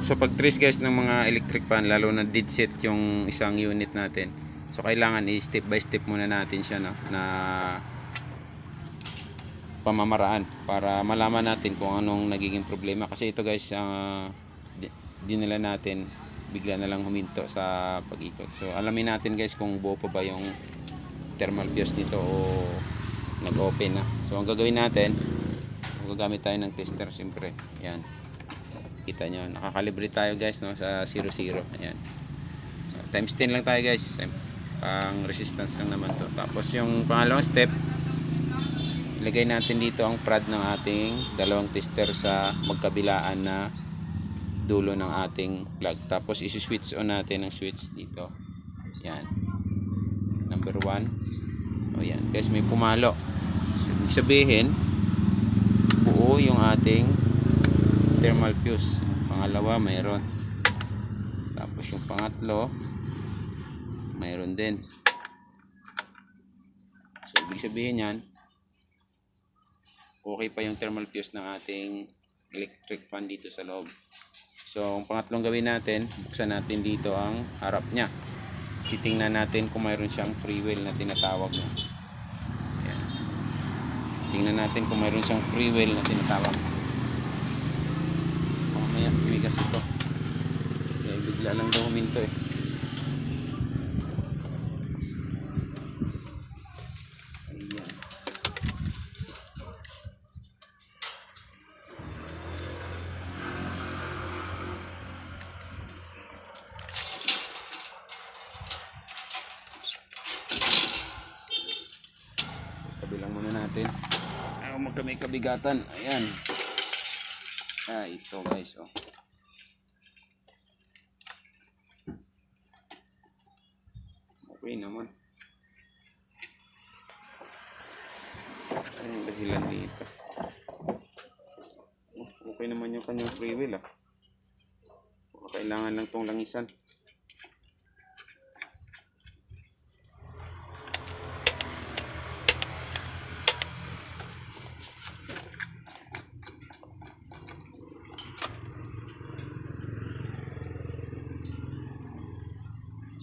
So pag trace guys ng mga electric fan, lalo na dead set yung isang unit natin, so kailangan i-step by step muna natin siya, no, na pamamaraan para malaman natin kung anong nagiging problema. Kasi ito guys, dinala natin, bigla na lang huminto sa pag-ikot. So alamin natin guys kung buo pa ba yung thermal fuse nito o nag-open na. So ang gagawin natin, gagamit tayo ng tester siyempre. Ayan, kita nyo, nakakalibrate tayo guys, no, sa 00. Ayan, times 10 lang tayo guys, pang resistance lang naman to. Tapos yung pangalawang step, ilagay natin dito ang prad ng ating dalawang tester sa magkabilaan na dulo ng ating plug. Tapos isi-switch on natin ang switch dito. Yan, number 1. O yan guys, may pumalo. So, ibig sabihin buo yung ating thermal fuse. Pangalawa mayroon. Tapos yung pangatlo mayroon din. So ibig sabihin yan, okay pa yung thermal fuse ng ating electric fan dito sa loob. So ang pangatlong gawin natin, buksan natin dito ang harap nya. Titingnan natin kung mayroon siyang free wheel na tinatawag na. Ayan. Tingnan natin kung mayroon siyang free wheel na tinatawag. Mamaya tumigas ito. Kaya bigla lang daw huminto eh. Kabilang muna natin. May kabigatan. Ayan. Ito guys, oh. Okay naman. Anong dahilan dito? Okay naman yung kanyang free wheel, ah. Kailangan lang tong langisan.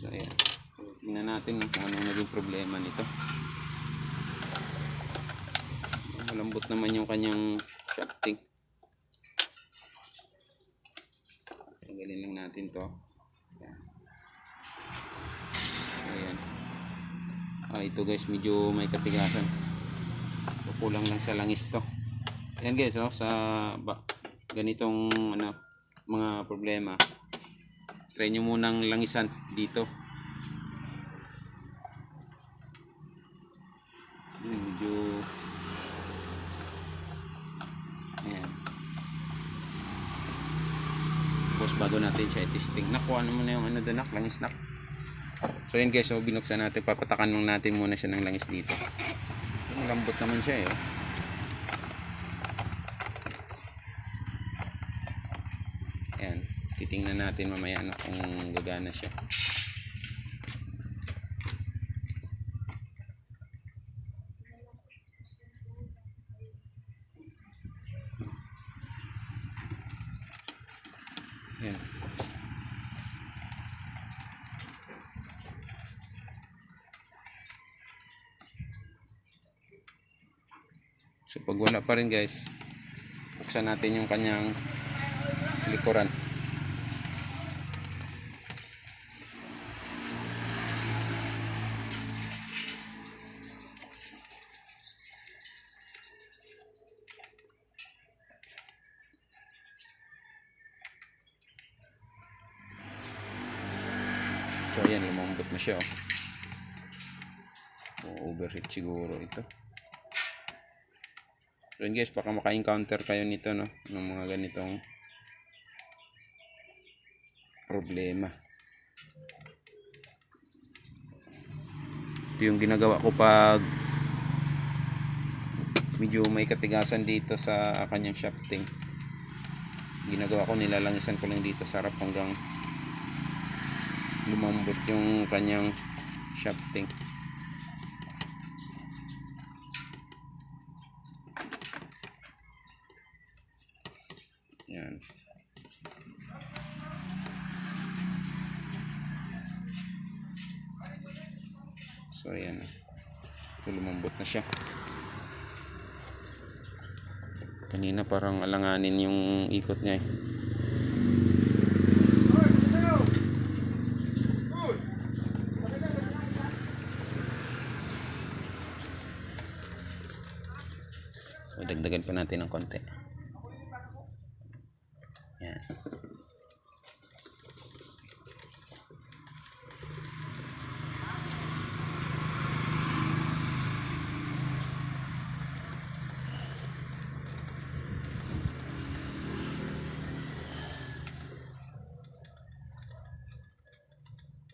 So ayan, tingnan natin kung anong naging problema nito. Malambot naman yung kanyang shafting. Tanggalin lang natin to. Ayan. Ito guys, medyo may katigasan. Kulang lang sa langis to. Ayan guys, oh, sa ganitong mga problema, try nyo munang langisan dito. Medyo ayan. Tapos bago natin siya i-testing, nakuha naman na yung doon, langis nak. So yun guys, so binuksan natin, papatakan lang natin muna siya ng langis dito. Lambot naman siya eh. Ayan, titingnan natin mamaya kung gagana siya. Ayan. So pag wala pa rin guys, buksan natin yung kanyang likuran. So ayan, lumambot na siya, oh. Overheat siguro ito. So yun guys, baka maka-encounter kayo nito, no, ng mga ganitong problema. Ito yung ginagawa ko pag medyo may katigasan dito sa kanyang shafting. Ginagawa ko, nilalangisan ko lang dito sa harap hanggang lumambot yung kanyang shafting. Yan. So ayan. Ito lumambot na siya. Kanina parang alanganin yung ikot niya eh. So, dagdagan pa natin ng konti. Yan.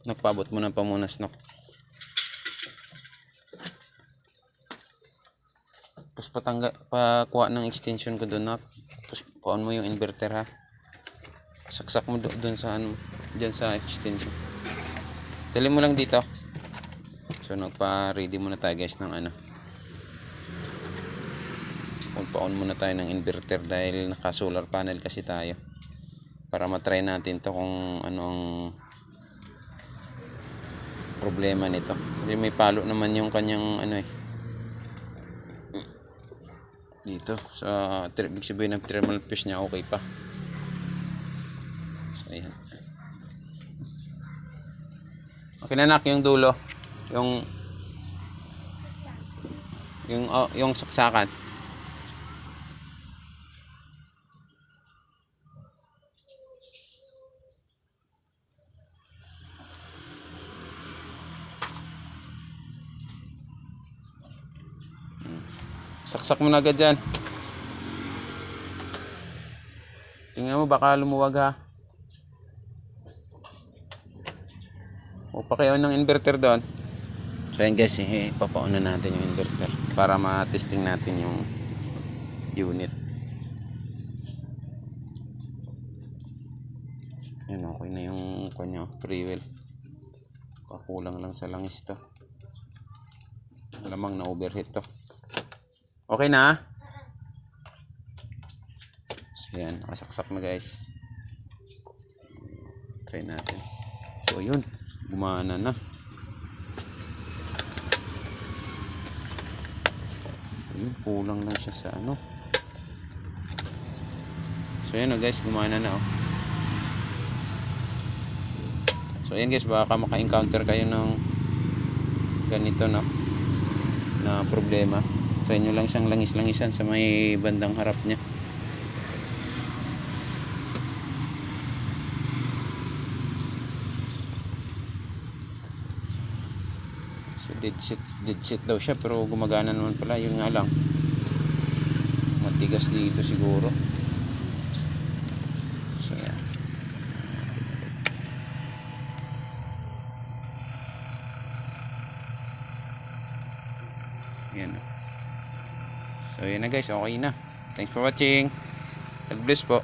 Nagpabot mo ng pamunas, no? Tapos pakuha ng extension ko doon, no? Tapos kuhaan mo yung inverter, ha? Saksak mo doon sa ano, dyan sa extension. Dali mo lang dito. So nagpa-ready muna tayo guys ng ano. On muna tayo ng inverter dahil naka solar panel kasi tayo. Para matry natin to kung ano ang problema nito. Kasi may palo naman yung kanyang ano eh. Dito sa ibig sabihin ng thermal fuse niya okay pa. So ayan. Okay na nak yung dulo. Yung saksakan. Saksak mo na agad dyan. Tingnan mo baka lumuwag ha. O pakion ng inverter doon. So ayan guys, papaon na natin yung inverter para ma-testing natin yung unit. Yan, okay na yung kanya free wheel. Kakulang lang sa langis to. Malamang na overheat to. Okay na. So yan, nakasaksak na guys. Try natin. So yun, gumana na. Yun, kulang lang siya sa ano. So yan guys, gumana na oh. So yan guys, baka maka-encounter kayo ng ganito no, na problema. Try nyo lang siyang langis-langisan sa may bandang harap niya. So dead set daw siya pero gumagana naman pala. Yun nga lang, matigas dito siguro. So yan. Yan. So yun na guys, okay na. Thanks for watching. God bless po.